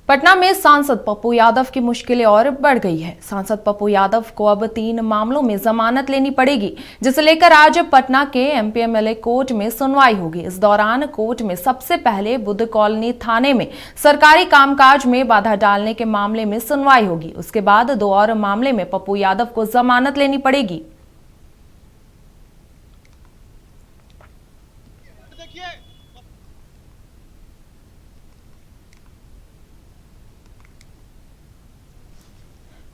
पटना में सांसद पप्पू यादव की मुश्किलें और बढ़ गई है। सांसद पप्पू यादव को अब 3 मामलों में जमानत लेनी पड़ेगी, जिसे लेकर आज पटना के एमपीएमएलए कोर्ट में सुनवाई होगी। इस दौरान कोर्ट में सबसे पहले बुद्ध कॉलोनी थाने में सरकारी कामकाज में बाधा डालने के मामले में सुनवाई होगी। उसके बाद 2 और मामले में पप्पू यादव को जमानत लेनी पड़ेगी।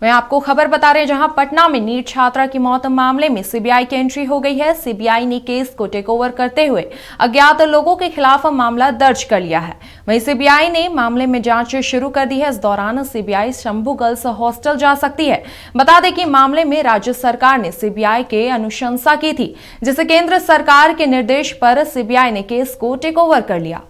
मैं आपको खबर बता रहे हैं, जहां पटना में नीट छात्रा की मौत मामले में सीबीआई की एंट्री हो गई है। सीबीआई ने केस को टेक ओवर करते हुए अज्ञात लोगों के खिलाफ मामला दर्ज कर लिया है। वहीं सीबीआई ने मामले में जांच शुरू कर दी है। इस दौरान सीबीआई शंभू गर्ल्स हॉस्टल जा सकती है। बता दें कि मामले में राज्य सरकार ने सीबीआई के अनुशंसा की थी, जिसे केंद्र सरकार के निर्देश पर सीबीआई ने केस को टेक ओवर कर लिया।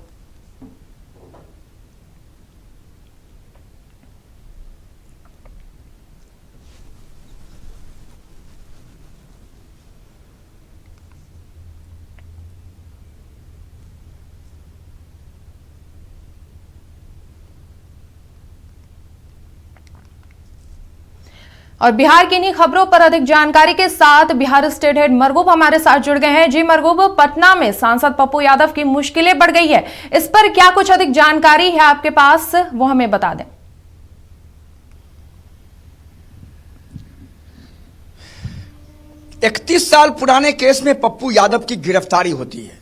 और बिहार की इन्हीं खबरों पर अधिक जानकारी के साथ बिहार स्टेट हेड मरगूब हमारे साथ जुड़ गए हैं। जी मरगूब, पटना में सांसद पप्पू यादव की मुश्किलें बढ़ गई है, इस पर क्या कुछ अधिक जानकारी है आपके पास, वो हमें बता दें। 31 साल पुराने केस में पप्पू यादव की गिरफ्तारी होती है।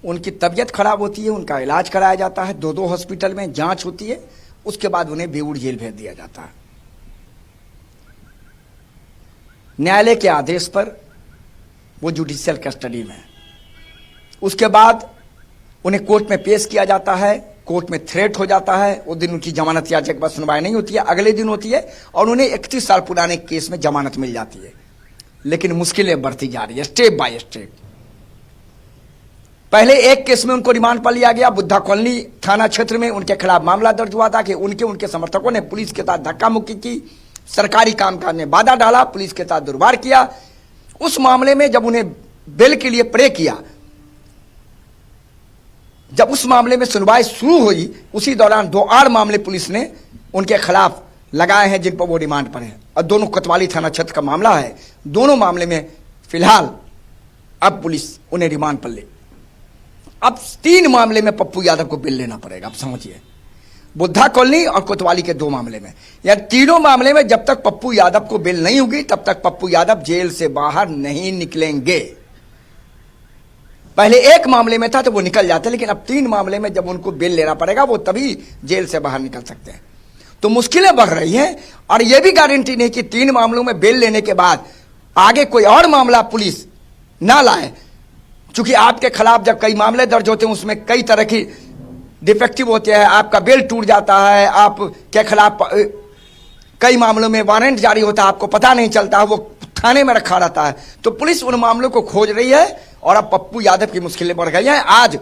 उनकी तबीयत खराब होती है, उनका इलाज कराया जाता है, 2 हॉस्पिटल में जांच होती है। उसके बाद उन्हें बेऊर जेल भेज दिया जाता है। न्यायालय के आदेश पर वो जुडिशियल कस्टडी में है। उसके बाद उन्हें कोर्ट में पेश किया जाता है। कोर्ट में थ्रेट हो जाता है। उस दिन उनकी जमानत याचिका पर सुनवाई नहीं होती है, अगले दिन होती है और उन्हें 31 साल पुराने केस में जमानत मिल जाती है। लेकिन मुश्किलें बढ़ती जा रही है स्टेप बाय स्टेप। पहले एक केस में उनको रिमांड पर लिया गया। बुद्धा कॉलोनी थाना क्षेत्र में उनके खिलाफ मामला दर्ज हुआ था कि उनके समर्थकों ने पुलिस के साथ धक्का मुक्की की, सरकारी कामकाज में बाधा डाला, पुलिस के साथ दुर्व्यवहार किया। उस मामले में जब उन्हें बेल के लिए प्रे किया, जब उस मामले में सुनवाई शुरू हुई, उसी दौरान 2 और मामले पुलिस ने उनके खिलाफ लगाए हैं, जिन पर वो रिमांड पर है। और दोनों कोतवाली थाना क्षेत्र का मामला है। दोनों मामले में फिलहाल अब पुलिस उन्हें रिमांड पर ले। अब 3 मामले में पप्पू यादव को बेल लेना पड़ेगा। अब समझिए, बुद्धा कॉलोनी और कोतवाली के 2 मामले में, या तीनों मामले में जब तक पप्पू यादव को बेल नहीं होगी तब तक पप्पू यादव जेल से बाहर नहीं निकलेंगे। पहले एक मामले में था तो वो निकल जाते, लेकिन अब 3 मामले में जब उनको बेल लेना पड़ेगा वो तभी जेल से बाहर निकल सकते हैं। तो मुश्किलें बढ़ रही हैं और यह भी गारंटी नहीं कि 3 मामलों में बेल लेने के बाद आगे कोई और मामला पुलिस ना लाए। चूंकि आपके खिलाफ जब कई मामले दर्ज होते हैं उसमें कई तरह की डिफेक्टिव होते हैं, आपका बेल टूट जाता है, आपके खिलाफ कई मामलों में वारंट जारी होता है, आपको पता नहीं चलता, वो थाने में रखा रहता है। तो पुलिस उन मामलों को खोज रही है और अब पप्पू यादव की मुश्किलें बढ़ गई हैं। आज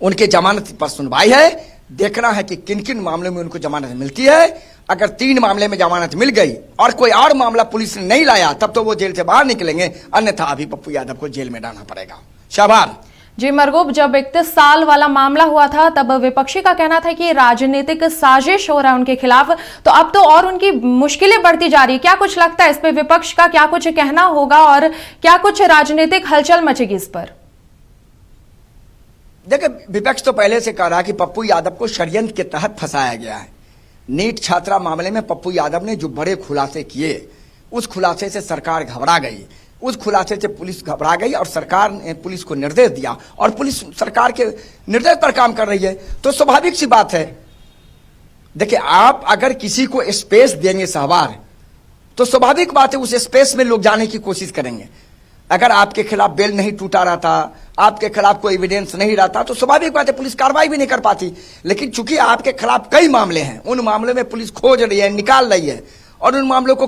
उनके जमानत पर सुनवाई है। देखना है कि किन किन मामलों में उनको जमानत मिलती है। अगर 3 मामले में जमानत मिल गई और कोई और मामला पुलिस ने नहीं लाया तब तो वो जेल से बाहर निकलेंगे, अन्यथा अभी पप्पू यादव को जेल में डालना पड़ेगा। शाबाश। जी मरगूब, जब 31 साल वाला मामला हुआ था तब विपक्षी का कहना था कि राजनीतिक साजिश हो रहा है उनके खिलाफ, तो अब तो और उनकी मुश्किलें बढ़ती जा रही है। क्या कुछ लगता है इस पे विपक्ष का क्या कुछ कहना होगा और क्या कुछ राजनीतिक हलचल मचेगी इस पर? देखिए, विपक्ष तो पहले से कह रहा है कि पप्पू यादव को षड्यंत्र के तहत फंसाया गया है। नीट छात्रा मामले में पप्पू यादव ने जो बड़े खुलासे किए, उस खुलासे से सरकार घबरा गई। उस खुलासे से पुलिस घबरा गई और सरकार ने पुलिस को निर्देश दिया और पुलिस सरकार के निर्देश पर काम कर रही है। तो स्वाभाविक सी बात है। देखिए, आप अगर किसी को स्पेस देंगे सहवार, तो स्वाभाविक बात है उस स्पेस में लोग जाने की कोशिश करेंगे। अगर आपके खिलाफ बेल नहीं टूटा रहता, आपके खिलाफ कोई एविडेंस नहीं रहता, तो स्वाभाविक बात है पुलिस कार्रवाई भी नहीं कर पाती। लेकिन चूंकि आपके खिलाफ कई मामले हैं, उन मामलों में पुलिस खोज रही है, निकाल रही है और उन मामलों को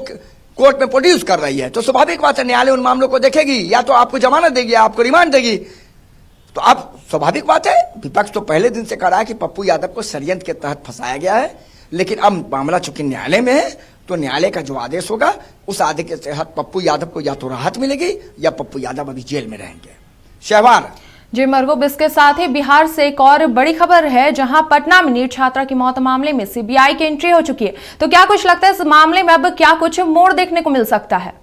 कोर्ट में प्रोड्यूस कर रही है, तो स्वाभाविक बात है न्यायालय उन मामलों को देखेगी, या तो आपको जमानत देगी या आपको रिमांड देगी। तो अब स्वाभाविक बात है, विपक्ष तो पहले दिन से कह रहा है कि पप्पू यादव को षड्यंत्र के तहत फंसाया गया है। लेकिन अब मामला चूंकि न्यायालय में है, तो न्यायालय का जो आदेश होगा उस आदेश के तहत पप्पू यादव को या तो राहत मिलेगी या पप्पू यादव अभी जेल में रहेंगे। शहबार। जी मरगूब, इसके साथ ही बिहार से एक और बड़ी खबर है, जहां पटना में नीट छात्रा की मौत मामले में सीबीआई की एंट्री हो चुकी है। तो क्या कुछ लगता है इस मामले में अब क्या कुछ मोड़ देखने को मिल सकता है?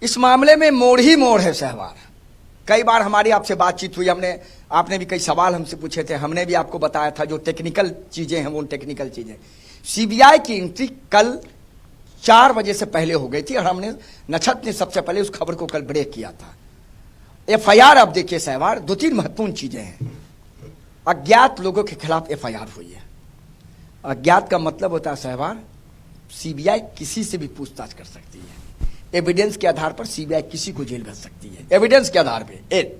इस मामले में मोड़ ही मोड़ है सहवार। कई बार हमारी आपसे बातचीत हुई, आपने भी कई सवाल हमसे पूछे थे, हमने भी आपको बताया था जो टेक्निकल चीजें हैं वो टेक्निकल चीजें। सीबीआई की एंट्री कल 4 बजे से पहले हो गई थी और हमने नक्षत्र ने सबसे पहले उस खबर को कल ब्रेक किया था। एफआईआर अब देखिए सहवार, 2-3 महत्वपूर्ण चीजें हैं। अज्ञात लोगों के खिलाफ एफआईआर हुई है। अज्ञात का मतलब होता है सहवार, सीबीआई किसी से भी पूछताछ कर सकती है। एविडेंस के आधार पर सीबीआई किसी को जेल भेज सकती है। एविडेंस के आधार पे एक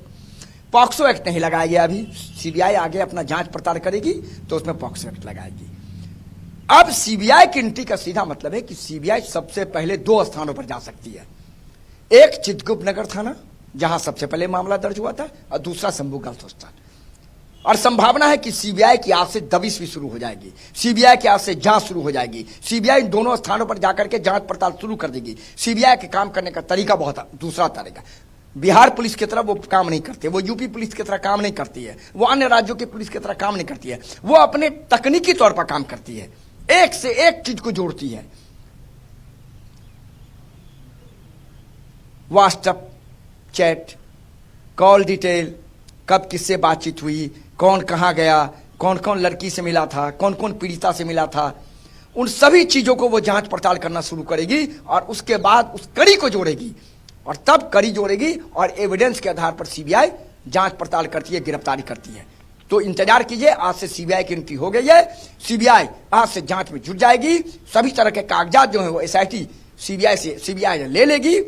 पॉक्सो एक्ट नहीं लगाया गया। अभी सीबीआई आगे अपना जांच पड़ताल करेगी तो उसमें पॉक्सो एक्ट लगाएगी। अब सीबीआई की एंट्री का सीधा मतलब है कि सीबीआई सबसे पहले 2 स्थानों पर जा सकती है। एक चित्रगुप्त नगर थाना, जहां सबसे पहले मामला दर्ज हुआ था, और दूसरा शंभू गर्ल्स हॉस्टल। और संभावना है कि सीबीआई की आज से दबिश भी शुरू हो जाएगी। सीबीआई की आज से जांच शुरू हो जाएगी। सीबीआई इन दोनों स्थानों पर जाकर के जांच पड़ताल शुरू कर देगी। सीबीआई के काम करने का तरीका बहुत दूसरा तरीका। बिहार पुलिस की तरह वो काम नहीं करती है, वो यूपी पुलिस की तरह काम नहीं करती है, वो अन्य राज्यों की पुलिस की तरह काम नहीं करती है। वो अपने तकनीकी तौर पर काम करती है, एक से एक चीज को जोड़ती है। व्हाट्सएप चैट, कॉल डिटेल, कब किससे बातचीत हुई, कौन कहां गया, कौन कौन लड़की से मिला था, कौन कौन पीड़िता से मिला था, उन सभी चीजों को वो जांच पड़ताल करना शुरू करेगी और उसके बाद उस कड़ी को जोड़ेगी। और तब कड़ी जोड़ेगी और एविडेंस के आधार पर सीबीआई जांच पड़ताल करती है, गिरफ्तारी करती है। तो इंतजार कीजिए, आज से सीबीआई की एंट्री हो गई है। सीबीआई आज से जांच में जुट जाएगी। सभी तरह के कागजात जो है वो एसआईटी सीबीआई ले लेगी।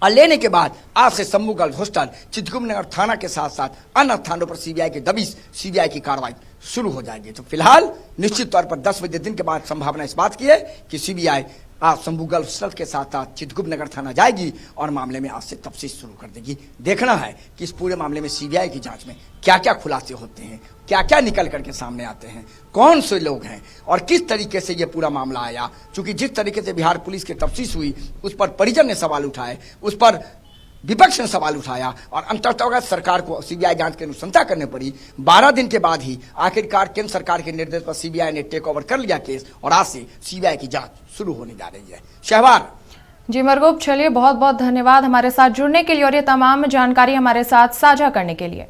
और लेने के बाद आज से शंभू गर्ल्स हॉस्टल, चित्रगुप्त नगर थाना के साथ साथ अन्य स्थानों पर सीबीआई की दबिश, सीबीआई की कार्रवाई शुरू हो जाएगी। तो फिलहाल निश्चित तौर पर 10 बजे दिन के बाद संभावना इस बात की है कि सीबीआई आज शंभू गर्ल्स हॉस्टल के साथ साथ चित्रगुप्त नगर थाना जाएगी और मामले में आज से तफ्तीश शुरू कर देगी। देखना है कि इस पूरे मामले में सीबीआई की जांच में क्या क्या खुलासे होते हैं, क्या क्या निकल करके सामने आते हैं, कौन से लोग हैं और किस तरीके से ये पूरा मामला आया। क्योंकि जिस तरीके से बिहार पुलिस की तफ्तीश हुई उस पर परिजन ने सवाल उठाए, उस पर विपक्ष ने सवाल उठाया और अंततः सरकार को सीबीआई जांच की अनुशंसा करने पड़ी। 12 दिन के बाद ही आखिरकार केंद्र सरकार के निर्देश पर सीबीआई ने टेक ओवर कर लिया केस और आज से सीबीआई की जांच शुरू होने जा रही है। शहवार जी मरगूब, चलिए बहुत बहुत धन्यवाद हमारे साथ जुड़ने के लिए और ये तमाम जानकारी हमारे साथ साझा करने के लिए।